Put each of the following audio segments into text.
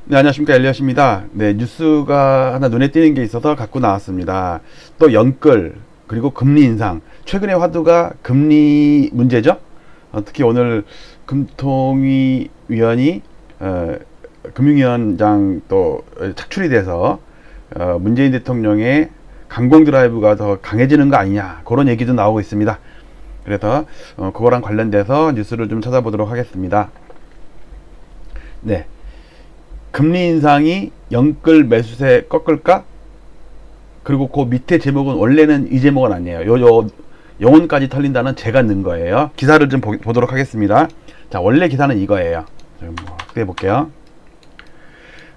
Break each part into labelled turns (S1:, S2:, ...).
S1: 네, 안녕하십니까. 엘리엇입니다. 네, 뉴스가 하나 눈에 띄는 게 있어서 갖고 나왔습니다. 또 연끌, 그리고 금리 인상. 최근의 화두가 금리 문제죠. 특히 오늘 금통위 위원이, 금융위원장 또 착출이 돼서, 문재인 대통령의 강공 드라이브가 더 강해지는 거 아니냐. 그런 얘기도 나오고 있습니다. 그래서, 그거랑 관련돼서 뉴스를 좀 찾아보도록 하겠습니다. 네. 금리 인상이 연끌 매수세 꺾을까? 그리고 그 밑에 제목은 원래는 이 제목은 아니에요. 영혼까지 털린다는 제가 넣은 거예요. 기사를 좀 보도록 하겠습니다. 자, 원래 기사는 이거예요. 크게 볼게요.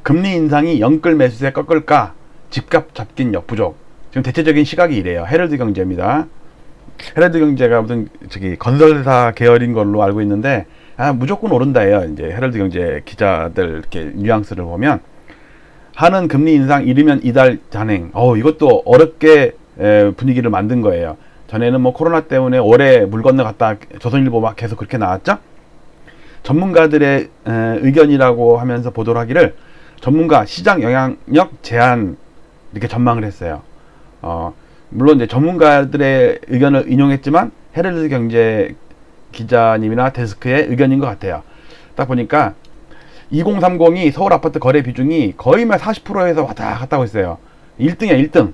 S1: 금리 인상이 연끌 매수세 꺾을까? 집값 잡긴 역부족. 지금 대체적인 시각이 이래요. 헤럴드 경제입니다. 헤럴드 경제가 무슨 건설사 계열인 걸로 알고 있는데, 무조건 오른다예요. 이제 헤럴드 경제 기자들 이렇게 뉘앙스를 보면, 하는 금리 인상 이르면 이달 잔행. 이것도 어렵게 분위기를 만든 거예요. 전에는 뭐 코로나 때문에 올해 물 건너갔다 조선일보 막 계속 그렇게 나왔죠. 전문가들의 의견이라고 하면서 보도를 하기를, 전문가 시장 영향력 제한 이렇게 전망을 했어요. 물론 이제 전문가들의 의견을 인용했지만 헤럴드 경제 기자님이나 데스크의 의견인 것 같아요. 딱 보니까 2030이 서울 아파트 거래 비중이 거의 막 40%에서 왔다 갔다 하고 있어요. 1등이야, 1등.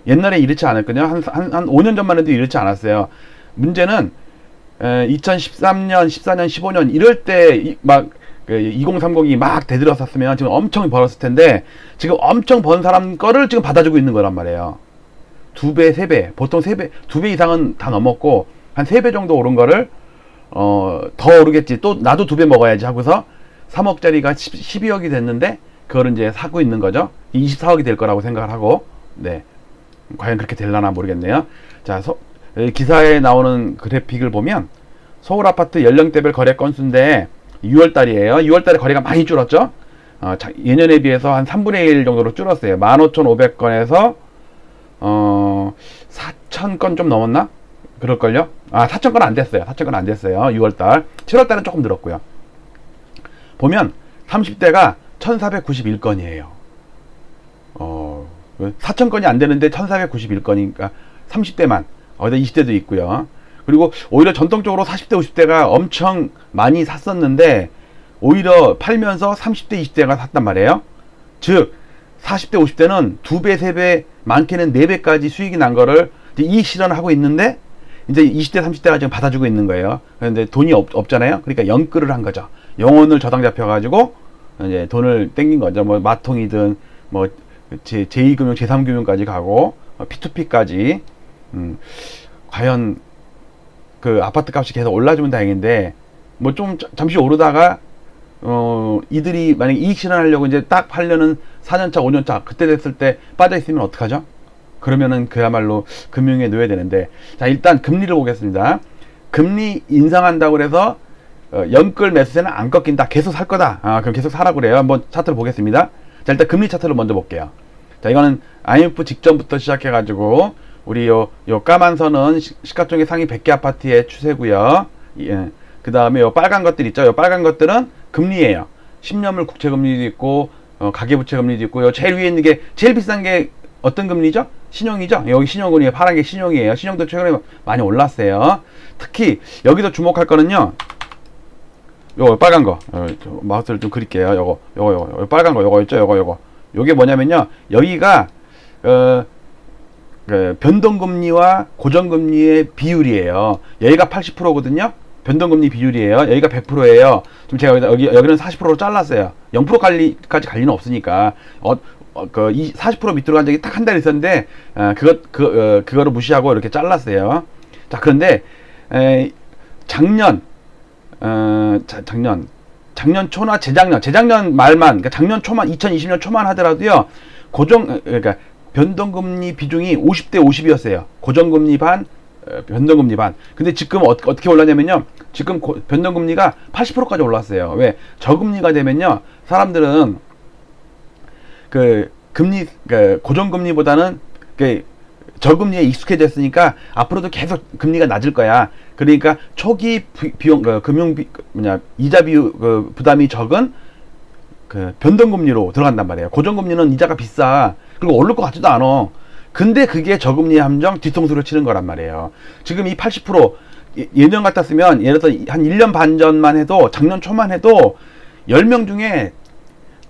S1: 옛날에 이렇지 않았거든요. 한 5년 전만 해도 이렇지 않았어요. 문제는 2013년, 14년, 15년 이럴 때 막 2030이 막 대들었었으면 지금 엄청 벌었을 텐데, 지금 엄청 번 사람 거를 지금 받아주고 있는 거란 말이에요. 2배, 3배, 보통 3배, 2배 이상은 다 넘었고, 한 3배 정도 오른 거를, 더 오르겠지. 또, 나도 2배 먹어야지 하고서 3억짜리가 12억이 됐는데, 그거를 이제 사고 있는 거죠. 24억이 될 거라고 생각을 하고, 네. 과연 그렇게 될라나 모르겠네요. 자, 기사에 나오는 그래픽을 보면, 서울 아파트 연령대별 거래 건수인데, 6월달이에요. 6월달에 거래가 많이 줄었죠? 예년에 비해서 한 3분의 1 정도로 줄었어요. 15,500건에서, 4,000건 좀 넘었나? 그럴걸요? 4,000건 안 됐어요. 4,000건 안 됐어요. 6월달. 7월달은 조금 늘었고요. 보면, 30대가 1,491건이에요. 4,000건이 안 되는데 1,491건이니까 30대만. 어디다 20대도 있고요. 그리고 오히려 전통적으로 40대, 50대가 엄청 많이 샀었는데, 오히려 팔면서 30대, 20대가 샀단 말이에요. 즉, 40대, 50대는 2배, 3배, 많게는 4배까지 수익이 난 거를 이익 실현을 하고 있는데, 이제 20대, 30대가 지금 받아주고 있는 거예요. 그런데 돈이 없잖아요. 그러니까 연끌을 한 거죠. 영혼을 저당 잡혀가지고, 이제 돈을 땡긴 거죠. 뭐, 마통이든, 뭐, 제2금융, 제3금융까지 가고, P2P까지. 과연, 그 아파트 값이 계속 올라주면 다행인데, 뭐 좀 잠시 오르다가, 이들이 만약에 이익 실현하려고 이제 딱 팔려는 4년차, 5년차, 그때 됐을 때 빠져있으면 어떡하죠? 그러면은 그야말로 금융에 놓여야 되는데, 자, 일단 금리를 보겠습니다. 금리 인상한다고 해서, 연끌 매수세는 안 꺾인다. 계속 살 거다. 그럼 계속 사라고 그래요. 한번 차트를 보겠습니다. 자, 일단 금리 차트를 먼저 볼게요. 자, 이거는 IMF 직전부터 시작해가지고, 우리 요 까만 선은 시가총액 상위 100개 아파트의 추세고요. 예. 그 다음에 요 빨간 것들 있죠. 요 빨간 것들은 금리예요. 10년물 국채금리도 있고, 가계부채금리도 있고요. 제일 위에 있는 게, 제일 비싼 게 어떤 금리죠? 신용이죠. 여기 신용금리, 파란 게 신용이에요. 신용도 최근에 많이 올랐어요. 특히 여기서 주목할 거는요, 요거 빨간 거, 마우스를 좀 그릴게요. 요거 빨간 거, 요거 있죠. 요게 뭐냐면요, 여기가 변동금리와 고정금리의 비율이에요. 여기가 80%거든요. 변동금리 비율이에요. 여기가 100%예요. 지금 제가 여기는 40%로 잘랐어요. 0%까지 갈 리는 없으니까. 40% 밑으로 간 적이 딱 한 달 있었는데, 그거를 무시하고 이렇게 잘랐어요. 자, 그런데, 작년 초나 재작년 말만, 그러니까 작년 초만, 2020년 초만 하더라도요, 그러니까 변동금리 비중이 50대 50이었어요. 고정금리 반, 변동금리 반. 근데 지금 어떻게 올랐냐면요, 지금 변동금리가 80%까지 올랐어요. 왜? 저금리가 되면요, 사람들은 고정금리보다는 저금리에 익숙해졌으니까 앞으로도 계속 금리가 낮을 거야. 그러니까 초기 비용, 이자 부담이 적은 그 변동금리로 들어간단 말이에요. 고정금리는 이자가 비싸. 그리고 오를 것 같지도 않아. 근데 그게 저금리 함정 뒤통수를 치는 거란 말이에요. 지금 이 80% 예년 같았으면 예를 들어서 한 1년 반 전만 해도 작년 초만 해도 10명 중에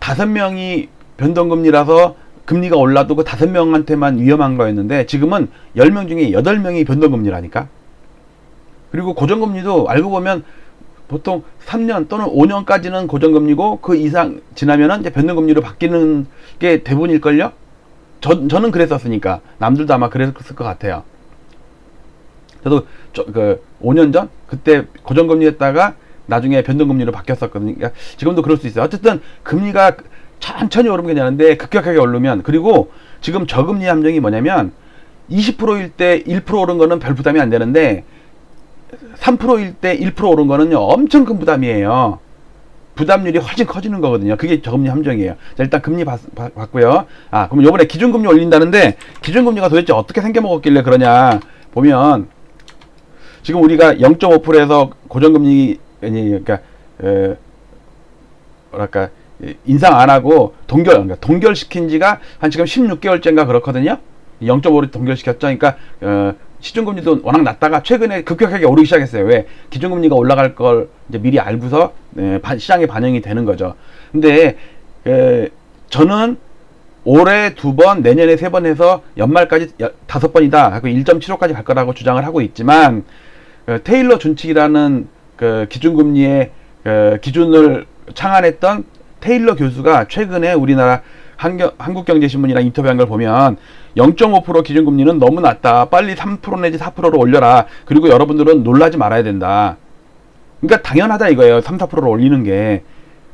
S1: 5명이 변동금리라서 금리가 올라도 그 5명한테만 위험한 거였는데 지금은 10명 중에 8명이 변동금리라니까. 그리고 고정금리도 알고 보면 보통 3년 또는 5년까지는 고정금리고 그 이상 지나면은 이제 변동금리로 바뀌는 게 대부분일걸요? 저는 그랬었으니까 남들도 아마 그랬을 것 같아요. 저도 그 5년 전 그때 고정금리였다가 나중에 변동금리로 바뀌었었거든요. 그러니까 지금도 그럴 수 있어요. 어쨌든 금리가 천천히 오르면 괜찮은데 급격하게 오르면, 그리고 지금 저금리 함정이 뭐냐면 20%일 때 1% 오른 거는 별 부담이 안 되는데 3%일 때 1% 오른 거는요 엄청 큰 부담이에요. 부담률이 훨씬 커지는 거거든요. 그게 저금리 함정이에요. 자, 일단 금리 봤고요. 그럼 요번에 기준금리 올린다는데 기준금리가 도대체 어떻게 생겨먹었길래 그러냐 보면, 지금 우리가 0.5%에서 고정금리, 그러니까 뭐랄까 인상 안 하고 동결시킨 지가 한 지금 16개월째인가 그렇거든요. 0.5를 동결시켰죠. 그러니까 시중금리도 워낙 낮다가 최근에 급격하게 오르기 시작했어요. 왜? 기준금리가 올라갈 걸 이제 미리 알고서 시장에 반영이 되는 거죠. 근데 저는 올해 2번, 내년에 3번 해서 연말까지 5번이다 하고 1.75까지 갈 거라고 주장을 하고 있지만, 테일러 준칙이라는 그 기준금리의 기준을 창안했던 테일러 교수가 최근에 우리나라 한국경제신문이랑 인터뷰한 걸 보면 0.5% 기준금리는 너무 낮다. 빨리 3% 내지 4%로 올려라. 그리고 여러분들은 놀라지 말아야 된다. 그러니까 당연하다 이거예요. 3, 4%로 올리는 게.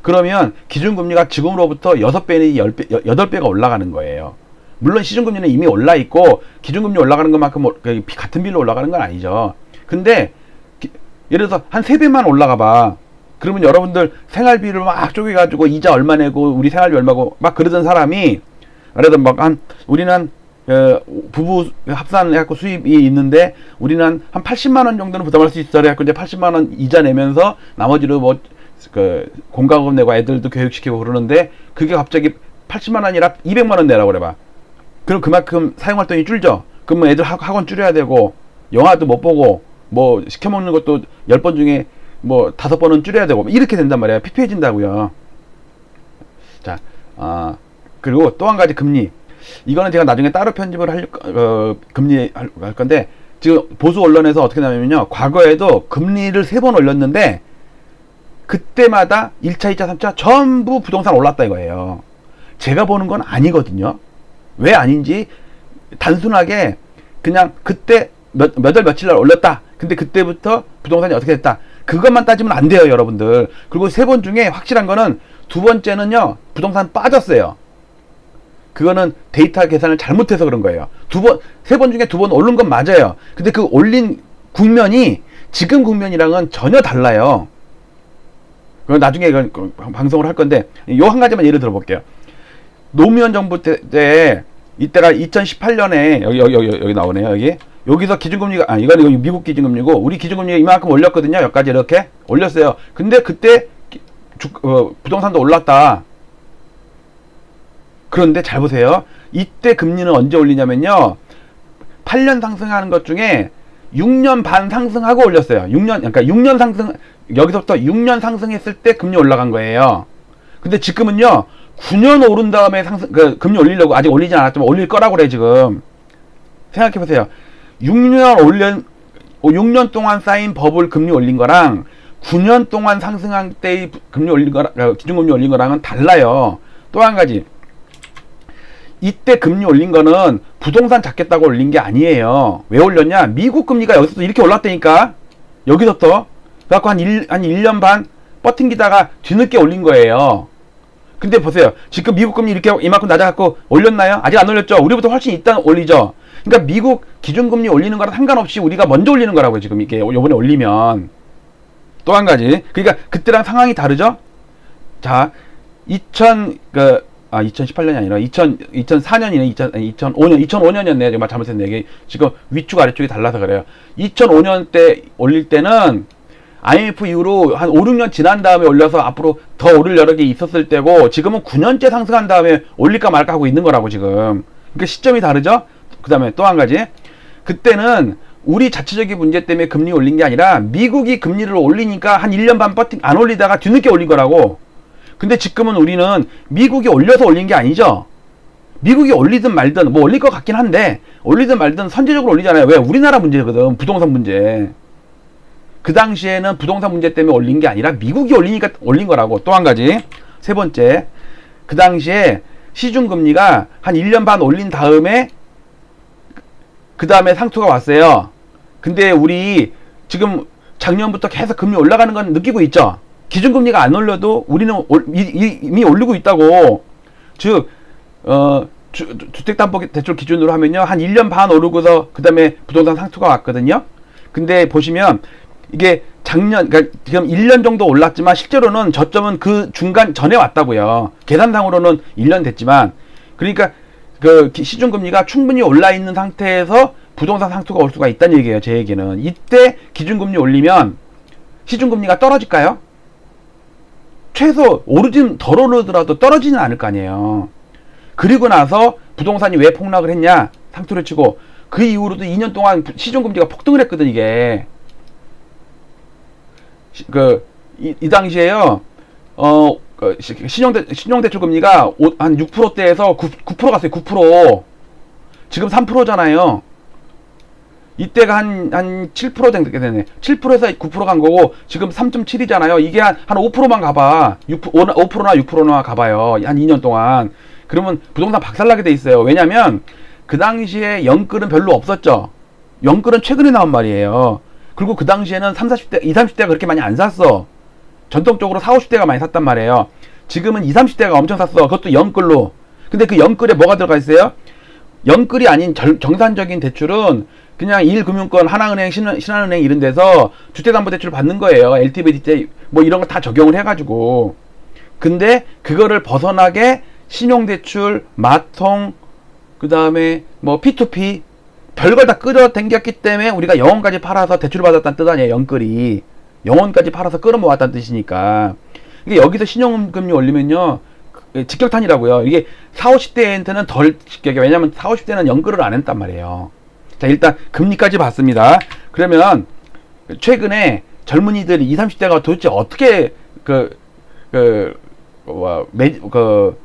S1: 그러면 기준금리가 지금으로부터 6배 내지 8배가 올라가는 거예요. 물론 시중금리는 이미 올라 있고 기준금리 올라가는 것만큼 같은 비율로 올라가는 건 아니죠. 근데 예를 들어서 한 3배만 올라가 봐. 그러면 여러분들 생활비를 막 쪼개가지고 이자 얼마 내고 우리 생활비 얼마고 막 그러던 사람이, 그래도 우리는 부부 합산해갖고 수입이 있는데 우리는 한 80만원 정도는 부담할 수 있어. 그래갖고 이제 80만원 이자 내면서 나머지로 공과금 내고 애들도 교육시키고 그러는데, 그게 갑자기 80만원이라 200만원 내라고 그래봐. 그럼 그만큼 사용활동이 줄죠. 그러면 애들 학원 줄여야 되고, 영화도 못 보고, 뭐 시켜먹는 것도 10번 중에 뭐 5번은 줄여야 되고, 이렇게 된단 말이에요. 피폐해진다고요. 자, 그리고 또 한 가지 금리. 이거는 제가 나중에 따로 편집을 금리 할 건데, 지금 보수 언론에서 어떻게 나오냐면요, 과거에도 금리를 3번 올렸는데 그때마다 1차, 2차, 3차 전부 부동산 올랐다 이거예요. 제가 보는 건 아니거든요. 왜 아닌지 단순하게 그냥 그때 몇 월 며칠 날 올렸다. 근데 그때부터 부동산이 어떻게 됐다. 그것만 따지면 안 돼요, 여러분들. 그리고 3번 중에 확실한 거는 2번째는요, 부동산 빠졌어요. 그거는 데이터 계산을 잘못해서 그런 거예요. 3번 중에 2번 오른 건 맞아요. 근데 그 올린 국면이 지금 국면이랑은 전혀 달라요. 그건 나중에 방송을 할 건데, 요 한 가지만 예를 들어볼게요. 노무현 정부 때 이때가 2018년에 여기 나오네요. 여기서 기준금리가, 이건 미국 기준금리고 우리 기준금리가 이만큼 올렸거든요. 여기까지 이렇게 올렸어요. 근데 그때 부동산도 올랐다. 그런데 잘 보세요. 이때 금리는 언제 올리냐면요, 8년 상승하는 것 중에 6년 반 상승하고 올렸어요. 6년 상승, 여기서부터 6년 상승했을 때 금리 올라간 거예요. 근데 지금은요, 9년 오른 다음에 금리 올리려고, 아직 올리진 않았지만 올릴 거라고 그래, 지금. 생각해보세요. 6년 동안 쌓인 버블 금리 올린 거랑 9년 동안 상승한 때의 금리 올린 거랑, 기준금리 올린 거랑은 달라요. 또 한 가지. 이때 금리 올린 거는 부동산 잡겠다고 올린 게 아니에요. 왜 올렸냐? 미국 금리가 여기서부터 이렇게 올랐다니까? 여기서부터. 그래갖고 한 1년 반 버팅기다가 뒤늦게 올린 거예요. 근데 보세요. 지금 미국 금리 이렇게 이만큼 낮아갖고 올렸나요? 아직 안 올렸죠? 우리보다 훨씬 이따 올리죠? 그러니까 미국 기준금리 올리는 거랑 상관없이 우리가 먼저 올리는 거라고요. 지금 이게 요번에 올리면. 또 한 가지. 그러니까 그때랑 상황이 다르죠? 자, 2018년이 아니라 2004년이네. 2005년이었네. 정말 잘못했네. 이게 지금 위쪽 아래쪽이 달라서 그래요. 2005년 때 올릴 때는 IMF 이후로 한 5, 6년 지난 다음에 올려서 앞으로 더 오를 여력이 있었을 때고, 지금은 9년째 상승한 다음에 올릴까 말까 하고 있는 거라고 지금. 그러니까 시점이 다르죠. 그 다음에 또 한 가지, 그때는 우리 자체적인 문제 때문에 금리 올린 게 아니라 미국이 금리를 올리니까 한 1년 반 버팅 안 올리다가 뒤늦게 올린 거라고. 근데 지금은 우리는 미국이 올려서 올린 게 아니죠. 미국이 올리든 말든, 뭐 올릴 것 같긴 한데 올리든 말든 선제적으로 올리잖아요. 왜? 우리나라 문제거든. 부동산 문제. 그 당시에는 부동산 문제 때문에 올린 게 아니라 미국이 올리니까 올린 거라고. 또 한 가지, 세 번째, 그 당시에 시중금리가 한 1년 반 올린 다음에 그 다음에 상투가 왔어요. 근데 우리 지금 작년부터 계속 금리 올라가는 건 느끼고 있죠. 기준금리가 안 올려도 우리는 이미 올리고 있다고. 즉 주택담보대출 기준으로 하면요, 한 1년 반 오르고서 그 다음에 부동산 상투가 왔거든요. 근데 보시면 이게 작년, 그러니까 지금 1년 정도 올랐지만 실제로는 저점은 그 중간 전에 왔다고요. 계산상으로는 1년 됐지만, 그러니까 그 시중금리가 충분히 올라 있는 상태에서 부동산 상투가 올 수가 있다는 얘기예요. 제 얘기는 이때 기준금리 올리면 시중금리가 떨어질까요? 최소 오르진 덜 오르더라도 떨어지는 않을 거 아니에요. 그리고 나서 부동산이 왜 폭락을 했냐, 상투를 치고. 그 이후로도 2년 동안 시중금리가 폭등을 했거든. 이게 이 당시에요, 신용대출 금리가 한 6%대에서 9% 갔어요. 9%. 지금 3%잖아요. 이때가 한 7% 정도 되네. 7%에서 9% 간 거고, 지금 3.7이잖아요. 이게 한 5%만 가봐. 5%나 6%나 가봐요. 한 2년 동안. 그러면 부동산 박살나게 돼 있어요. 왜냐면 그 당시에 영끌은 별로 없었죠. 영끌은 최근에 나온 말이에요. 그리고 그 당시에는 30, 30대가 그렇게 많이 안 샀어. 전통적으로 40, 50대가 많이 샀단 말이에요. 지금은 20, 30대가 엄청 샀어. 그것도 영끌로. 근데 그 영끌에 뭐가 들어가 있어요? 영끌이 아닌 정상적인 대출은 그냥 1금융권, 하나은행, 신한은행 이런 데서 주택담보대출을 받는 거예요. LTV, DTI 뭐 이런 거 다 적용을 해가지고. 근데 그거를 벗어나게 신용대출, 마통, 그 다음에 뭐 P2P 별걸 다 끌어당겼기 때문에 우리가 영혼까지 팔아서 대출을 받았다는 뜻 아니에요. 영끌이 영혼까지 팔아서 끌어모았다는 뜻이니까. 이게 여기서 신용금리 올리면요, 직격탄이라고요. 이게 40, 50대한테는 덜 직격이에요. 왜냐면 40, 50대는 영끌을 안 했단 말이에요. 자, 일단 금리까지 봤습니다. 그러면 최근에 젊은이들 20, 30대가 도대체 어떻게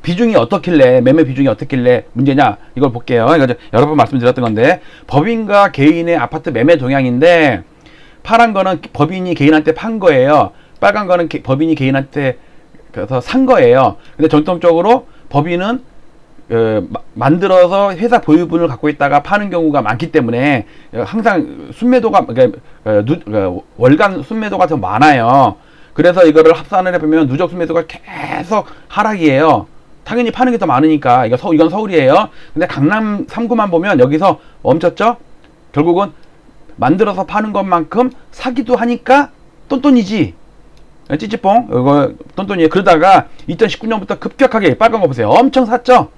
S1: 비중이 어떻길래, 매매 비중이 어떻길래 문제냐, 이걸 볼게요. 이거 여러 번 말씀드렸던 건데, 법인과 개인의 아파트 매매 동향인데, 파란 거는 법인이 개인한테 판 거예요. 빨간 거는 법인이 개인한테 그래서 산 거예요. 근데 전통적으로 법인은 만들어서 회사 보유분을 갖고 있다가 파는 경우가 많기 때문에 항상 순매도가, 월간 순매도가 더 많아요. 그래서 이거를 합산을 해보면 누적 순매도가 계속 하락이에요. 당연히 파는 게 더 많으니까. 이건 서울이에요. 근데 강남 3구만 보면 여기서 멈췄죠? 결국은 만들어서 파는 것만큼 사기도 하니까 똔똔이지. 찌찌뽕, 이거 똔똔이에요. 그러다가 2019년부터 급격하게, 빨간 거 보세요. 엄청 샀죠?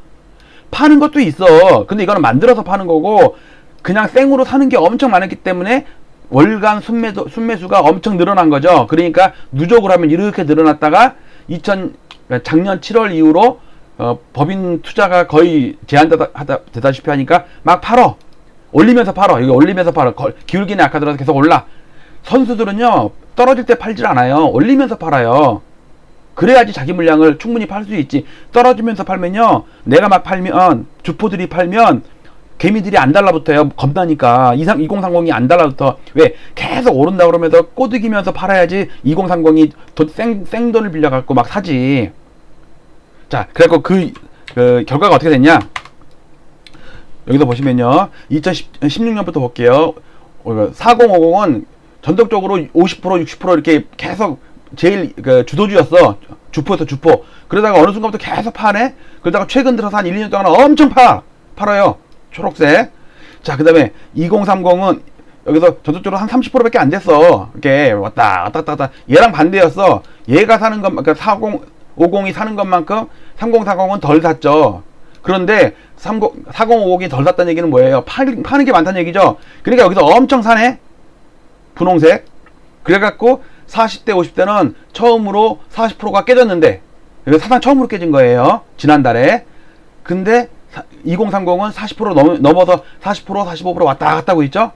S1: 파는 것도 있어. 근데 이거는 만들어서 파는 거고, 그냥 생으로 사는 게 엄청 많았기 때문에 월간 순매수가 엄청 늘어난 거죠. 그러니까 누적을 하면 이렇게 늘어났다가 작년 7월 이후로 법인 투자가 거의 제한되다시피 하니까 막 팔어. 올리면서 팔어. 이거 올리면서 팔어. 기울기는 아까 들어서 계속 올라. 선수들은요, 떨어질 때 팔질 않아요. 올리면서 팔아요. 그래야지 자기 물량을 충분히 팔 수 있지. 떨어지면서 팔면요, 내가 막 팔면, 주포들이 팔면 개미들이 안 달라붙어요. 겁나니까. 2030이 안 달라붙어. 왜? 계속 오른다 그러면서 꼬드기면서 팔아야지 2030이 생돈을 빌려갖고 막 사지. 자, 그래갖고 그 결과가 어떻게 됐냐? 여기서 보시면요, 2016년부터 볼게요. 4050은 전통적으로 50%, 60% 이렇게 계속 제일 주도주였어. 주포에서 주포. 그러다가 어느 순간부터 계속 파네? 그러다가 최근 들어서 한 1, 2년 동안 엄청 팔아요. 초록색. 자, 그 다음에 2030은 여기서 전통적으로 한 30%밖에 안 됐어. 이렇게 왔다 갔다. 얘랑 반대였어. 얘가 사는 것, 그러니까 4050이 사는 것만큼 3040은 덜 샀죠. 그런데 4050이 덜 샀다는 얘기는 뭐예요? 파는 게 많다는 얘기죠. 그러니까 여기서 엄청 사네? 분홍색. 그래갖고 40대 50대는 처음으로 40%가 깨졌는데, 이거 사상 처음으로 깨진 거예요, 지난달에. 근데 2030은 40% 넘어서 40%, 45% 왔다 갔다 하고 있죠.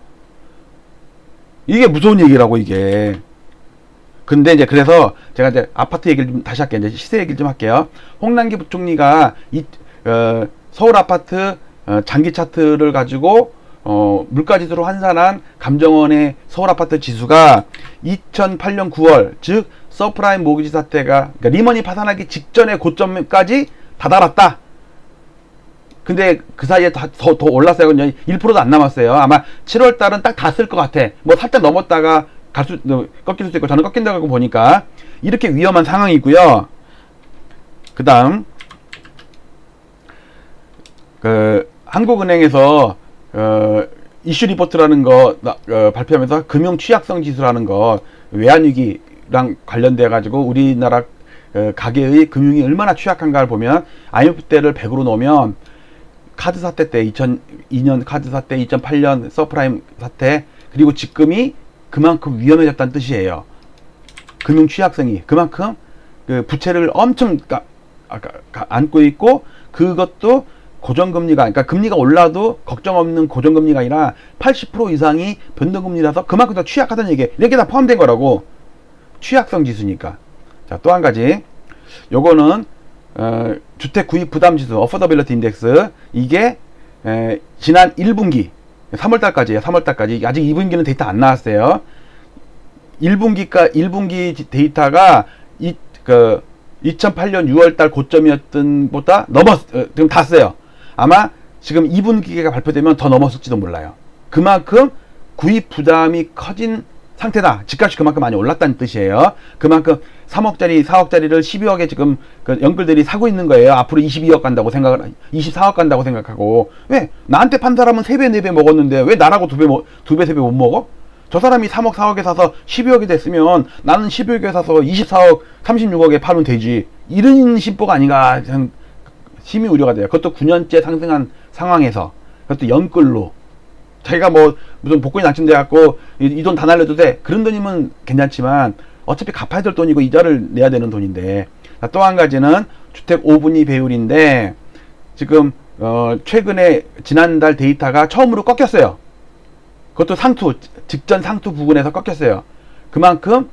S1: 이게 무서운 얘기라고, 이게. 근데 이제 그래서 제가 이제 아파트 얘기를 좀 다시 할게요. 이제 시세 얘기를 좀 할게요. 홍남기 부총리가 서울 아파트 장기 차트를 가지고 물가지수로 환산한 감정원의 서울 아파트 지수가 2008년 9월, 즉 서프라임 모기지 사태가, 그러니까 리먼이 파산하기 직전의 고점까지 다다랐다. 근데 그 사이에 더 올랐어요. 1%도 안 남았어요. 아마 7월 달은 딱 닿았을 것 같아. 뭐 살짝 넘었다가 꺾일 수도 있고, 저는 꺾인다고 보니까 이렇게 위험한 상황이고요. 그 다음 한국은행에서 이슈 리포트라는 거 발표하면서 금융 취약성 지수라는 거, 외환위기랑 관련돼 가지고 우리나라 가계의 금융이 얼마나 취약한가를 보면, IMF 때를 100으로 놓으면 카드 사태 때 2002년 카드 사태, 2008년 서프라임 사태, 그리고 지금이 그만큼 위험해졌다는 뜻이에요. 금융 취약성이 그만큼 부채를 엄청 안고 있고, 그것도 고정금리가, 그러니까 금리가 올라도 걱정 없는 고정금리가 아니라 80% 이상이 변동금리라서 그만큼 더 취약하다는 얘기. 이렇게 다 포함된 거라고. 취약성 지수니까. 자, 또 한 가지. 요거는 주택 구입 부담 지수, 어포더빌리티 인덱스. 이게 지난 1분기 3월달까지예요. 3월달까지. 아직 2분기는 데이터 안 나왔어요. 1분기 데이터가 2008년 6월달 고점이었던 보다 지금 닿았어요. 아마 지금 2분기가 발표되면 더 넘었을지도 몰라요. 그만큼 구입 부담이 커진 상태다. 집값이 그만큼 많이 올랐다는 뜻이에요. 그만큼 3억짜리, 4억짜리를 12억에 지금 연끌들이 사고 있는 거예요. 앞으로 22억 간다고 24억 간다고 생각하고. 왜? 나한테 판 사람은 3배, 4배 먹었는데 왜 나라고 2배, 3배 못 먹어? 저 사람이 3억, 4억에 사서 12억이 됐으면 나는 12억에 사서 24억, 36억에 팔면 되지. 이런 심보가 아닌가 심히 우려가 돼요. 그것도 9년째 상승한 상황에서, 그것도 연끌로. 자기가 뭐 무슨 복권이 당첨돼 갖고 이 돈 다 날려도 돼, 그런 돈이면 괜찮지만 어차피 갚아야 될 돈이고 이자를 내야 되는 돈인데. 또 한 가지는 주택 5분위 배율인데, 지금 최근에 지난달 데이터가 처음으로 꺾였어요. 그것도 직전 상투 부근에서 꺾였어요. 그만큼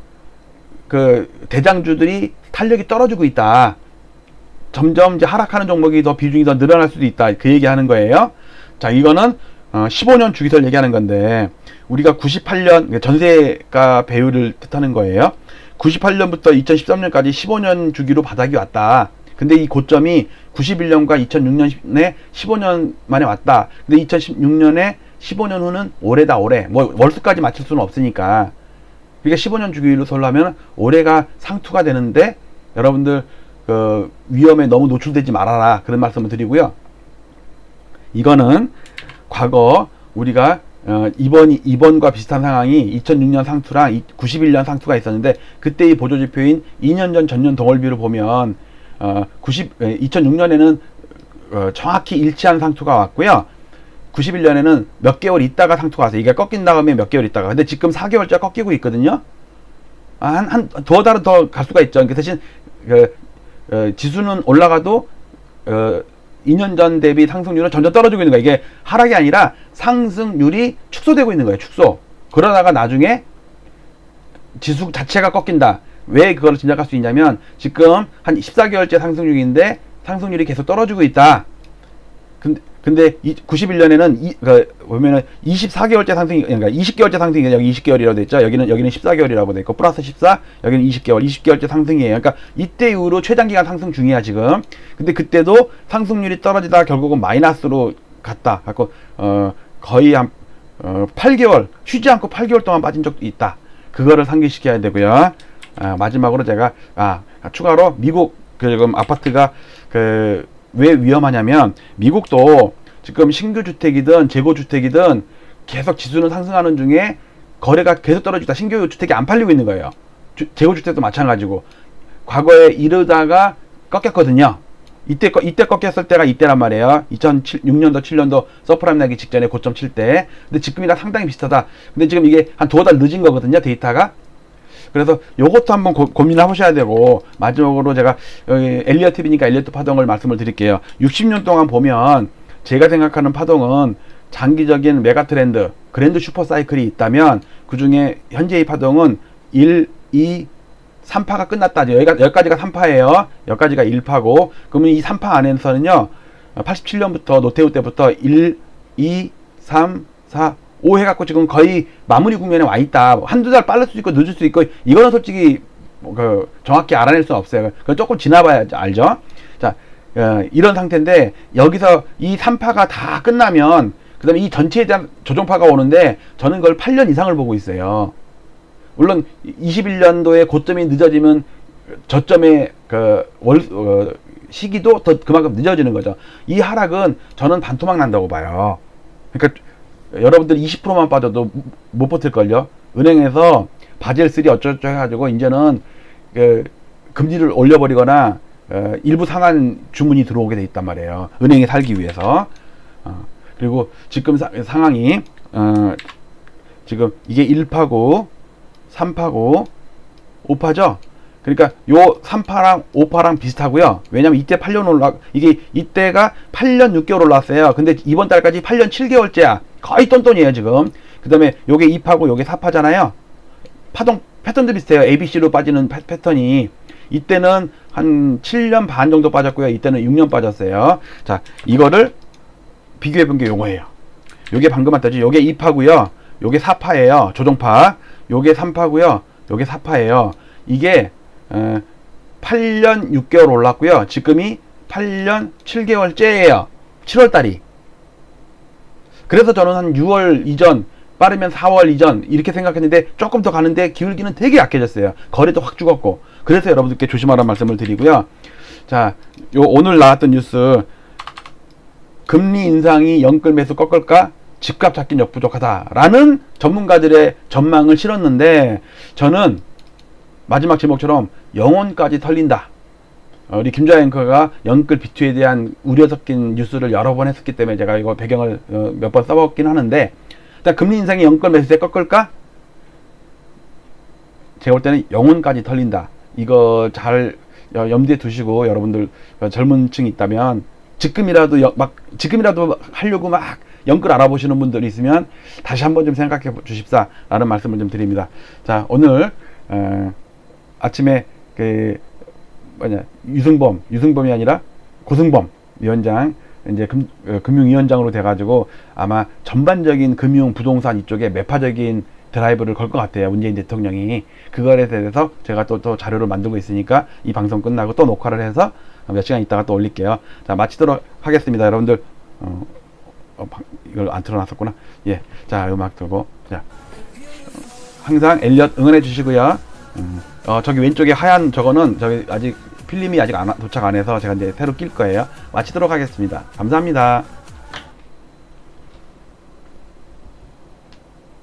S1: 대장주들이 탄력이 떨어지고 있다. 점점 이제 하락하는 종목이 비중이 더 늘어날 수도 있다. 그 얘기하는 거예요. 자, 이거는 15년 주기설 얘기하는 건데, 우리가 98년 전세가 배율을 뜻하는 거예요. 98년부터 2013년까지 15년 주기로 바닥이 왔다. 근데 이 고점이 91년과 2006년에 15년 만에 왔다. 근데 2016년에 15년 후는 올해다, 올해. 뭐 월수까지 맞출 수는 없으니까. 그러니까 15년 주기로 설라면 올해가 상투가 되는데, 여러분들 위험에 너무 노출되지 말아라, 그런 말씀을 드리고요. 이거는 과거 우리가 이번과 비슷한 상황이 2006년 상투랑 91년 상투가 있었는데, 그때의 보조지표인 2년 전 전년 동월비를 보면 2006년에는 정확히 일치한 상투가 왔고요. 91년에는 몇 개월 있다가 상투가 왔어요. 이게 꺾인 다음에 몇 개월 있다가. 근데 지금 4개월째 꺾이고 있거든요. 한 두어 달은 더 갈 수가 있죠. 그 대신 지수는 올라가도 2년 전 대비 상승률은 점점 떨어지고 있는 거예요. 이게 하락이 아니라 상승률이 축소되고 있는 거예요. 축소. 그러다가 나중에 지수 자체가 꺾인다. 왜 그걸 짐작할 수 있냐면, 지금 한 14개월째 상승 중인데 상승률이 계속 떨어지고 있다. 근데 91년에는 보면은 24개월째 상승이, 그러니까 20개월째 상승이, 여기 20개월이라고 돼 있죠. 여기는 14개월이라고 돼 있고, 플러스 14, 여기는 20개월째 상승이에요. 그러니까 이때 이후로 최단기간 상승 중이야, 지금. 근데 그때도 상승률이 떨어지다가 결국은 마이너스로 갔다. 갖고 거의 한 8개월, 쉬지 않고 8개월 동안 빠진 적도 있다. 그거를 상기시켜야 되고요. 마지막으로 제가 추가로 미국 지금 아파트가 왜 위험하냐면, 미국도 지금 신규 주택이든 재고 주택이든 계속 지수는 상승하는 중에 거래가 계속 떨어지다. 신규 주택이 안 팔리고 있는 거예요. 재고 주택도 마찬가지고. 과거에 이러다가 꺾였거든요. 이때 꺾였을 때가 이때란 말이에요. 2006년도 7년도 서프라임 나기 직전에 고점 칠 때. 근데 지금이랑 상당히 비슷하다. 근데 지금 이게 한 두어 달 늦은 거거든요, 데이터가. 그래서 요것도 한번 고민을 해보셔야 되고, 마지막으로 제가 여기 엘리어트 TV니까 엘리어트 파동을 말씀을 드릴게요. 60년 동안 보면 제가 생각하는 파동은 장기적인 메가 트렌드, 그랜드 슈퍼 사이클이 있다면 그 중에 현재의 파동은 1, 2, 3파가 끝났다. 여기까지가 3파예요. 여기까지가 1파고, 그러면 이 3파 안에서는요, 87년부터 노태우 때부터 1, 2, 3, 4, 5 해갖고 지금 거의 마무리 국면에 와 있다. 한두 달 빠를 수도 있고 늦을 수도 있고, 이거는 솔직히 정확히 알아낼 수는 없어요. 그건 조금 지나봐야 알죠. 자, 이런 상태인데 여기서 이 3파가 다 끝나면 그 다음에 이 전체에 대한 조정파가 오는데, 저는 그걸 8년 이상을 보고 있어요. 물론 21년도에 고점이 늦어지면 저점의 시기도 더 그만큼 늦어지는 거죠. 이 하락은 저는 반토막 난다고 봐요. 그러니까 여러분들 20%만 빠져도 못 버틸걸요. 은행에서 바젤 3 어쩌고저쩌고 해가지고 이제는 금리를 올려버리거나 일부 상한 주문이 들어오게 돼 있단 말이에요. 은행에 살기 위해서. 그리고 지금 상황이 지금 이게 1파고 3파고 5파죠. 그러니까 요 3파랑 5파랑 비슷하고요. 왜냐면 이때 8년 이게 이때가 8년 6개월 올랐어요. 근데 이번 달까지 8년 7개월째야. 거의 똔똔이에요 지금. 그 다음에 요게 2파고 요게 4파잖아요. 파동 패턴도 비슷해요. ABC로 빠지는 패턴이. 이때는 한 7년 반 정도 빠졌고요. 이때는 6년 빠졌어요. 자, 이거를 비교해 본 게 요거예요. 요게 방금 왔다지. 요게 2파고요. 요게 4파예요. 조정파. 요게 3파고요. 요게 4파예요. 이게 8년 6개월 올랐고요. 지금이 8년 7개월째예요. 7월달이. 그래서 저는 한 6월 이전, 빠르면 4월 이전 이렇게 생각했는데 조금 더 가는데 기울기는 되게 약해졌어요. 거래도 확 죽었고. 그래서 여러분들께 조심하라는 말씀을 드리고요. 자, 요 오늘 나왔던 뉴스, 금리 인상이 영끌 매수 꺾을까? 집값 잡긴 역부족하다라는 전문가들의 전망을 실었는데, 저는 마지막 제목처럼 영혼까지 털린다. 우리 김주하 앵커가 영끌 B2에 대한 우려 섞인 뉴스를 여러 번 했었기 때문에 제가 이거 배경을 몇 번 써봤긴 하는데, 일단 금리 인상이 영끌 매수세 꺾을까? 제가 볼 때는 영혼까지 털린다. 이거 잘 염두에 두시고, 여러분들 젊은 층이 있다면 지금이라도 하려고 막 영끌 알아보시는 분들이 있으면 다시 한번 좀 생각해 주십사 라는 말씀을 좀 드립니다. 자, 오늘 아침에 유승범이 아니라 고승범 위원장 이제 금융위원장으로 돼가지고 아마 전반적인 금융 부동산 이쪽에 매파적인 드라이브를 걸 것 같아요. 문재인 대통령이. 그거에 대해서 제가 또 자료를 만들고 있으니까 이 방송 끝나고 또 녹화를 해서 몇 시간 있다가 또 올릴게요. 자, 마치도록 하겠습니다. 여러분들 이걸 안 틀어놨었구나. 예, 자, 음악 들고, 자, 항상 엘리엇 응원해 주시고요. 저기 왼쪽에 하얀 저거는 저기 아직 필름이 아직 도착 안 해서 제가 이제 새로 낄 거예요. 마치도록 하겠습니다. 감사합니다.